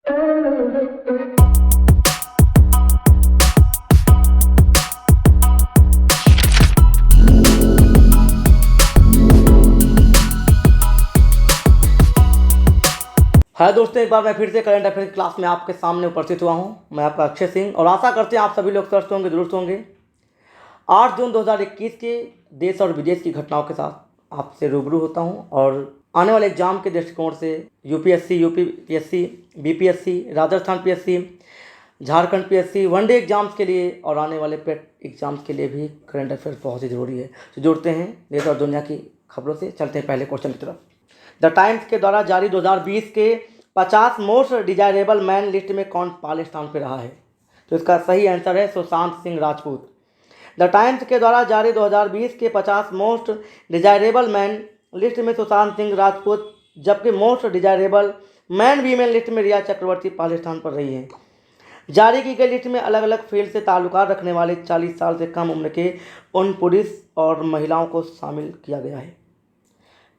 हाय दोस्तों, एक बार मैं फिर से करंट अफेयर क्लास में आपके सामने उपस्थित हुआ हूं। मैं आपका अक्षय सिंह और आशा करते हैं आप सभी लोग स्वस्थ होंगे, दुरुस्त होंगे। 8 जून 2021 के देश और विदेश की घटनाओं के साथ आपसे रूबरू होता हूं और आने वाले एग्जाम के दृष्टिकोण से UPSC, UPPSC, BPSC, Rajasthan PSC, Jharkhand PSC, one day exams के लिए और आने वाले पेट एग्जाम्स के लिए भी करंट अफेयर बहुत ही ज़रूरी है। तो जुड़ते हैं देश और दुनिया की खबरों से। चलते हैं पहले क्वेश्चन की तरफ। द टाइम्स के द्वारा जारी 2020 के 50 मोस्ट डिजायरेबल मैन लिस्ट में कौन पहले स्थान पर रहा है? तो इसका सही आंसर है सुशांत सिंह राजपूत। द टाइम्स के द्वारा जारी 2020 के 50 मोस्ट डिजायरेबल मैन लिस्ट में सुशांत सिंह राजपूत, जबकि most desirable man women list में रिया चक्रवर्ती पहले स्थान पर रही हैं। जारी की गई लिस्ट में अलग अलग फील्ड से ताल्लुकात रखने वाले 40 साल से कम उम्र के उन पुरुष और महिलाओं को शामिल किया गया है।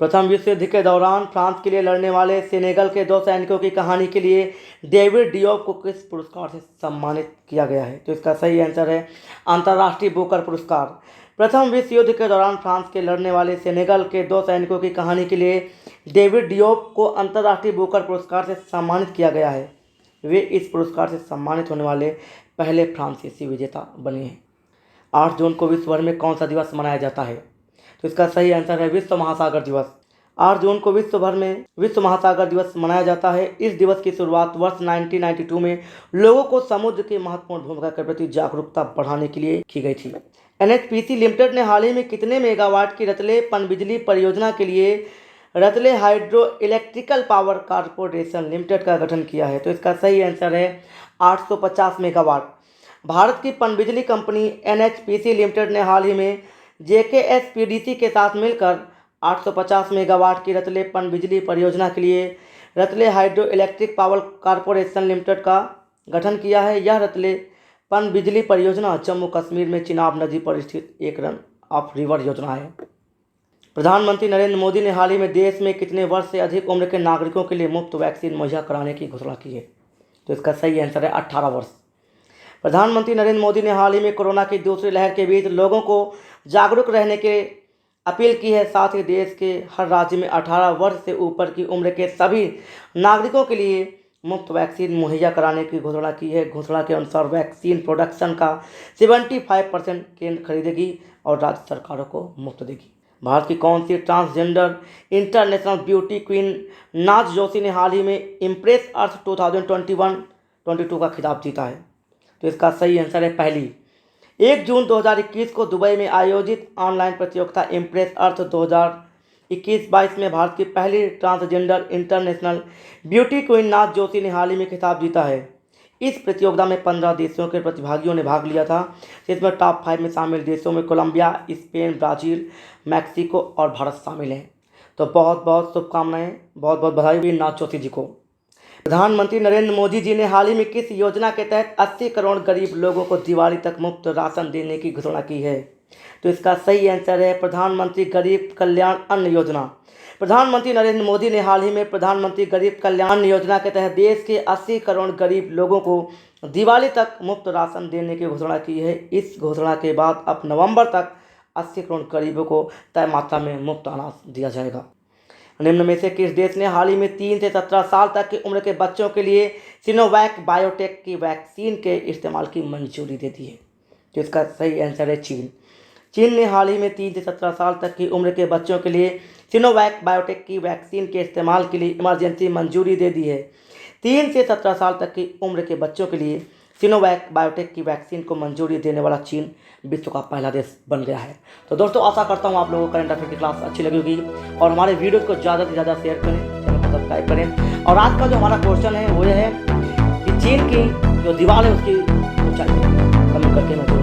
प्रथम विश्व युद्ध के दौरान फ्रांस के लिए लड़ने वाले सेनेगल के 2 सैनिकों की कहानी के लिए डेविड डियोप को किस पुरस्कार से सम्मानित किया गया है? तो इसका सही आंसर है अंतर्राष्ट्रीय बुकर पुरस्कार। प्रथम विश्व युद्ध के दौरान फ्रांस के लड़ने वाले सेनेगल के 2 सैनिकों की कहानी के लिए डेविड डियोप को अंतर्राष्ट्रीय बुकर पुरस्कार से सम्मानित किया गया है। वे इस पुरस्कार से सम्मानित होने वाले पहले फ्रांसीसी विजेता बने हैं। 8 जून को विश्व भर में कौन सा दिवस मनाया जाता है? तो इसका सही आंसर है विश्व महासागर दिवस। 8 जून को विश्व भर में विश्व महासागर दिवस मनाया जाता है। इस दिवस की शुरुआत वर्ष 1992 में लोगों को समुद्र की महत्वपूर्ण भूमिका के प्रति जागरूकता बढ़ाने के लिए की गई थी। एनएचपीसी लिमिटेड ने हाल ही में कितने मेगावाट की रतले पनबिजली परियोजना के लिए Ratle hydro electrical power corporation limited का गठन किया है? तो इसका सही आंसर है 850 मेगावाट। भारत की पनबिजली कंपनी एनएचपीसी लिमिटेड ने हाल ही में जेकेएसपीडीसी के साथ मिलकर 850 मेगावाट की रतले पनबिजली परियोजना के लिए Ratle hydro electric power corporation limited का गठन किया है। यह रतले पनबिजली परियोजना जम्मू कश्मीर में चिनाब नदी पर स्थित एक रन ऑफ रिवर योजना है। प्रधानमंत्री नरेंद्र मोदी ने हाल ही में देश में कितने वर्ष से अधिक उम्र के नागरिकों के लिए मुफ्त वैक्सीन मुहैया कराने की घोषणा की है? तो इसका सही आंसर है 18 वर्ष। प्रधानमंत्री नरेंद्र मोदी ने हाल ही में कोरोना की दूसरी लहर के बीच लोगों को जागरूक रहने की अपील की है। साथ ही देश के हर राज्य में 18 वर्ष से ऊपर की उम्र के सभी नागरिकों के लिए मुफ्त वैक्सीन मुहैया कराने की घोषणा की है। घोषणा के अनुसार वैक्सीन प्रोडक्शन का 75% केंद्र खरीदेगी और राज्य सरकारों को मुफ्त देगी। भारत की कौन सी ट्रांसजेंडर इंटरनेशनल ब्यूटी क्वीन नाज जोशी ने हाल ही में इम्प्रेस अर्थ 2021-22 का खिताब जीता है? तो इसका सही आंसर है पहली। 1 जून 2021 को दुबई में आयोजित ऑनलाइन प्रतियोगिता इम्प्रेस अर्थ 2021-22 में भारत की पहली ट्रांसजेंडर इंटरनेशनल ब्यूटी क्वीन नाज जोशी ने हाल ही में खिताब जीता है। इस प्रतियोगिता में 15 देशों के प्रतिभागियों ने भाग लिया था, जिसमें टॉप 5 में शामिल देशों में कोलंबिया, स्पेन, ब्राज़ील, मैक्सिको और भारत शामिल हैं। तो बहुत बहुत शुभकामनाएं, बहुत बहुत बधाई हुई नाज जोशी जी को। प्रधानमंत्री नरेंद्र मोदी जी ने हाल ही में किस योजना के तहत 80 करोड़ गरीब लोगों को दिवाली तक मुफ्त राशन देने की घोषणा की है? तो इसका सही आंसर है प्रधानमंत्री गरीब कल्याण अन्न योजना। प्रधानमंत्री नरेंद्र मोदी ने हाल ही में प्रधानमंत्री गरीब कल्याण अन्न योजना के तहत देश के 80 करोड़ गरीब लोगों को दिवाली तक मुफ्त राशन देने की घोषणा की है। इस घोषणा के बाद अब नवंबर तक 80 करोड़ गरीबों को तय मात्रा में मुफ्त अनाज दिया जाएगा। निम्न में से किस देश ने हाल ही में 3 से 17 साल तक की उम्र के बच्चों के लिए सिनोवैक बायोटेक की वैक्सीन के इस्तेमाल की मंजूरी दे दी है? तो इसका सही आंसर है चीन। चीन ने हाल ही में 3 से 17 साल तक की उम्र के बच्चों के लिए सिनोवैक बायोटेक की वैक्सीन के इस्तेमाल के लिए इमरजेंसी मंजूरी दे दी है। 3 से 17 साल तक की उम्र के बच्चों के लिए सिनोवैक बायोटेक की वैक्सीन को मंजूरी देने वाला चीन विश्व का पहला देश बन गया है। तो दोस्तों, आशा करता हूँ आप लोगों को करंट अफेयर की क्लास अच्छी लगी होगी और हमारे वीडियोज़ को ज़्यादा से ज़्यादा शेयर करें, चैनल को सब्सक्राइब करें। और आज का जो हमारा क्वेश्चन है वो ये है कि चीन की जो दीवार है उसकी ऊंचाई कमेंट करके मैं